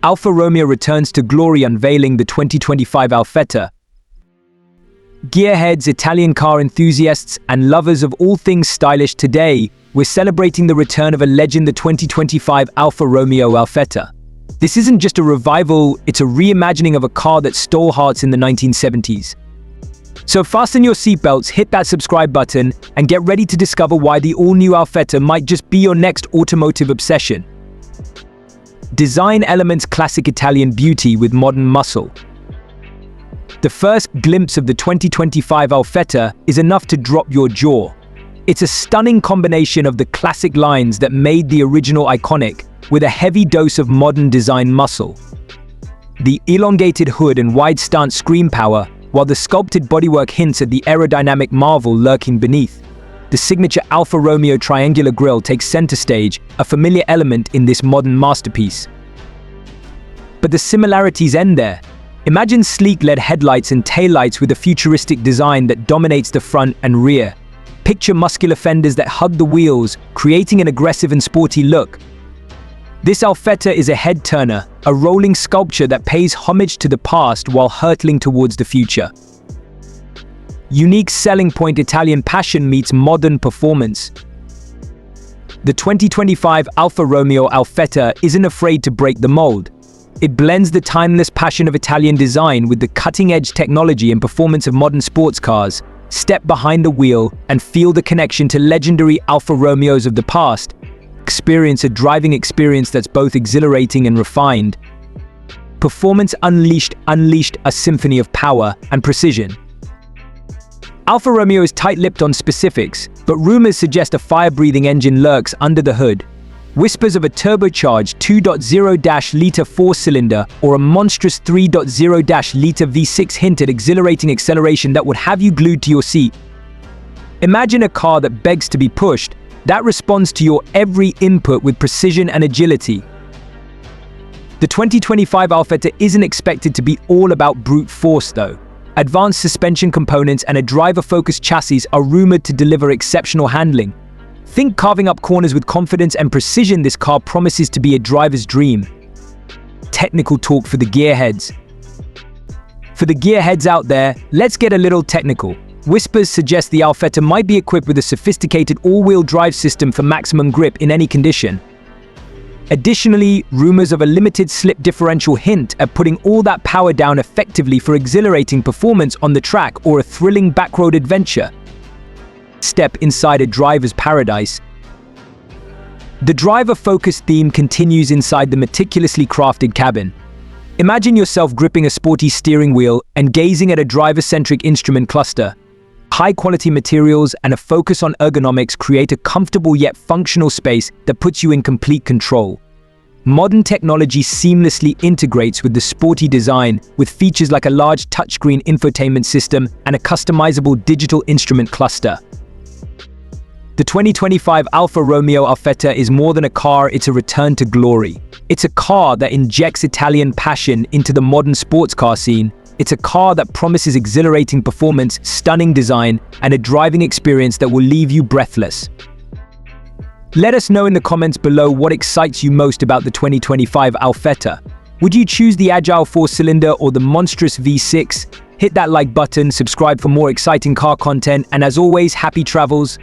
Alfa Romeo returns to glory unveiling the 2025 Alfetta. Gearheads, Italian car enthusiasts, and lovers of all things stylish, today we're celebrating the return of a legend, the 2025 Alfa Romeo Alfetta. This isn't just a revival, it's a reimagining of a car that stole hearts in the 1970s. So fasten your seatbelts, hit that subscribe button, and get ready to discover why the all-new Alfetta might just be your next automotive obsession. Design elements, classic Italian beauty with modern muscle. The first glimpse of the 2025 Alfetta is enough to drop your jaw. It's a stunning combination of the classic lines that made the original iconic, with a heavy dose of modern design muscle. The elongated hood and wide stance scream power, while the sculpted bodywork hints at the aerodynamic marvel lurking beneath. The signature Alfa Romeo triangular grille takes center stage, a familiar element in this modern masterpiece. But the similarities end there. Imagine sleek LED headlights and taillights with a futuristic design that dominates the front and rear. Picture muscular fenders that hug the wheels, creating an aggressive and sporty look. This Alfetta is a head-turner, a rolling sculpture that pays homage to the past while hurtling towards the future. Unique selling point, Italian passion meets modern performance. The 2025 Alfa Romeo Alfetta isn't afraid to break the mold. It blends the timeless passion of Italian design with the cutting-edge technology and performance of modern sports cars. Step behind the wheel and feel the connection to legendary Alfa Romeos of the past. Experience a driving experience that's both exhilarating and refined. Performance unleashed a symphony of power and precision. Alfa Romeo is tight-lipped on specifics, but rumors suggest a fire-breathing engine lurks under the hood. Whispers of a turbocharged 2.0-liter four-cylinder or a monstrous 3.0-liter V6 hint at exhilarating acceleration that would have you glued to your seat. Imagine a car that begs to be pushed, that responds to your every input with precision and agility. The 2025 Alfetta isn't expected to be all about brute force, though. Advanced suspension components and a driver-focused chassis are rumored to deliver exceptional handling. Think carving up corners with confidence and precision. This car promises to be a driver's dream. Technical talk for the gearheads. For the gearheads out there, let's get a little technical. Whispers suggest the Alfetta might be equipped with a sophisticated all-wheel drive system for maximum grip in any condition. Additionally, rumors of a limited slip differential hint at putting all that power down effectively for exhilarating performance on the track or a thrilling backroad adventure. Step inside a driver's paradise. The driver-focused theme continues inside the meticulously crafted cabin. Imagine yourself gripping a sporty steering wheel and gazing at a driver-centric instrument cluster. High-quality materials and a focus on ergonomics create a comfortable yet functional space that puts you in complete control. Modern technology seamlessly integrates with the sporty design, with features like a large touchscreen infotainment system and a customizable digital instrument cluster. The 2025 Alfa Romeo Alfetta is more than a car, it's a return to glory. It's a car that injects Italian passion into the modern sports car scene. It's a car that promises exhilarating performance, stunning design, and a driving experience that will leave you breathless. Let us know in the comments below what excites you most about the 2025 Alfetta. Would you choose the agile four-cylinder or the monstrous V6? Hit that like button, subscribe for more exciting car content, and as always, happy travels.